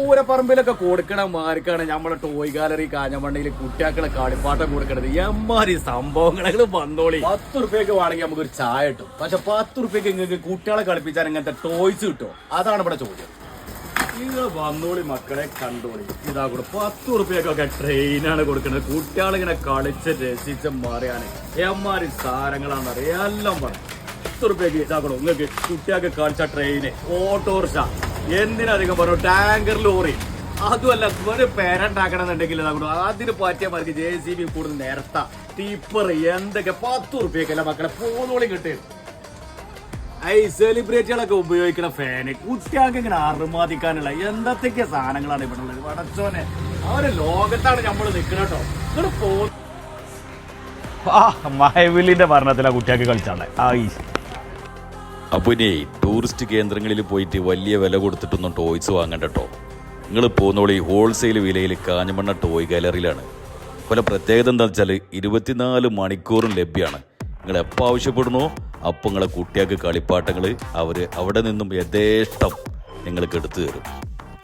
പൂരപ്പറമ്പിലൊക്കെ കൊടുക്കണ മാർക്കാണ് നമ്മളെ ടോയ് ഗാലറി കാഞ്ഞമണ്ണയിൽ കുട്ടിയാക്കളെ കളിപ്പാട്ടം കൊടുക്കണത്. എമ്മാരി സംഭവങ്ങൾ വന്നോളി. 10 റുപ്യക്ക് വേണമെങ്കിൽ നമുക്കൊരു ചായ കിട്ടും. പക്ഷെ 10 റുപ്യക്ക് നിങ്ങൾക്ക് കുട്ടികളെ കളിപ്പിച്ചാൽ ഇങ്ങനത്തെ ടോയ്സ് കിട്ടും. അതാണ് ഇവിടെ ചോദ്യം. നിങ്ങൾ വന്നോളി മക്കളെ, കണ്ടോളി. ഇതാ കൂടെ 10 റുപ്യക്കൊക്കെ ട്രെയിനാണ് കൊടുക്കുന്നത്. കുട്ടികളിങ്ങനെ കളിച്ച് രസിച്ച് മാറിയാണ്. എമ്മാരി സാരങ്ങളാണെന്നറിയാം. എല്ലാം പറഞ്ഞു 10 റുപ്യക്ക് ഇതാക്കണോ നിങ്ങൾക്ക് കുട്ടികൾക്ക് കളിച്ച ട്രെയിന്, ഓട്ടോറിക്ഷ, എന്തിനധികം പറഞ്ഞു ടാങ്കർ ലോറി. അതുമല്ല ഒരു പേരുണ്ടാക്കണമെന്നുണ്ടെങ്കിൽ ഇതാക്കണോ അതിന് പറ്റിയമാർക്ക് JCB കൂടുതൽ നേരത്ത ടിപ്പർ എന്തൊക്കെ 10 റുപ്യക്കല്ല മക്കളെ പോന്നോളി കിട്ടും. ഈ സെലിബ്രിറ്റികളൊക്കെ ഉപയോഗിക്കുന്ന ഫാന് കുട്ടികൾക്ക് ഇങ്ങനെ അറുമാദിക്കാനുള്ള എന്തൊക്കെ സാധനങ്ങളാണ് ഇവിടെ ഉള്ളത്. വടച്ചോനെ അവര് ലോകത്താണ് നമ്മൾ നിൽക്കുന്നത് കേട്ടോ. ഇങ്ങനെ മഹവിലിന്റെ ഭരണത്തിലാ കുട്ടികൾക്ക് കളിച്ചാണ്. അപ്പോൾ ഇനി ടൂറിസ്റ്റ് കേന്ദ്രങ്ങളിൽ പോയിട്ട് വലിയ വില കൊടുത്തിട്ടൊന്നും ടോയ്സ് വാങ്ങണ്ട കേട്ടോ. നിങ്ങൾ പോകുന്നോളി ഹോൾസെയിൽ വിലയിൽ കാഞ്ഞമണ്ണ ടോയ് ഗാലറിയിലാണ്. പല പ്രത്യേകത എന്താണെന്ന് വെച്ചാൽ 24 മണിക്കൂറും ലഭ്യമാണ്. നിങ്ങൾ എപ്പോൾ ആവശ്യപ്പെടുന്നോ അപ്പോൾ നിങ്ങളെ കുട്ടികൾക്ക് കളിപ്പാട്ടങ്ങൾ അവർ അവിടെ നിന്നും യഥേഷ്ടം നിങ്ങൾക്ക് എടുത്തു തരും.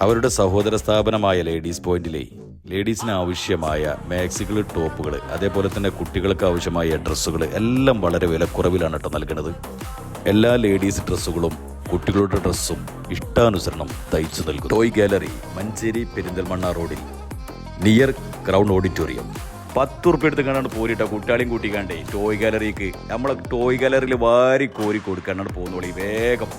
അവരുടെ സഹോദര സ്ഥാപനമായ ലേഡീസ് പോയിന്റിലെ ലേഡീസിന് ആവശ്യമായ മാക്സികൾ, ടോപ്പുകൾ, അതേപോലെ തന്നെ കുട്ടികൾക്ക് ആവശ്യമായ ഡ്രസ്സുകൾ എല്ലാം വളരെ വിലക്കുറവിലാണ് കേട്ടോ നൽകുന്നത്. എല്ലാ ലേഡീസ് ഡ്രസ്സുകളും കുട്ടികളുടെ ഡ്രസ്സും ഇഷ്ടാനുസരണം തയ്ച്ചു നൽകും. ടോയ് ഗാലറി മഞ്ചേരി പെരിന്തൽമണ്ണ റോഡിൽ നിയർ ക്രൗൺ ഓഡിറ്റോറിയം. 10 റുപ്യ എടുത്ത് കണ്ടാണ് പോരിട്ട കുട്ടികളെയും കൂട്ടിക്കാണ്ടേ ടോയ് ഗാലറിക്ക്. നമ്മളെ ടോയ് ഗാലറിയിൽ വാരി കോരി കൊടുക്കാനാണ് പോകുന്നോളി വേഗം.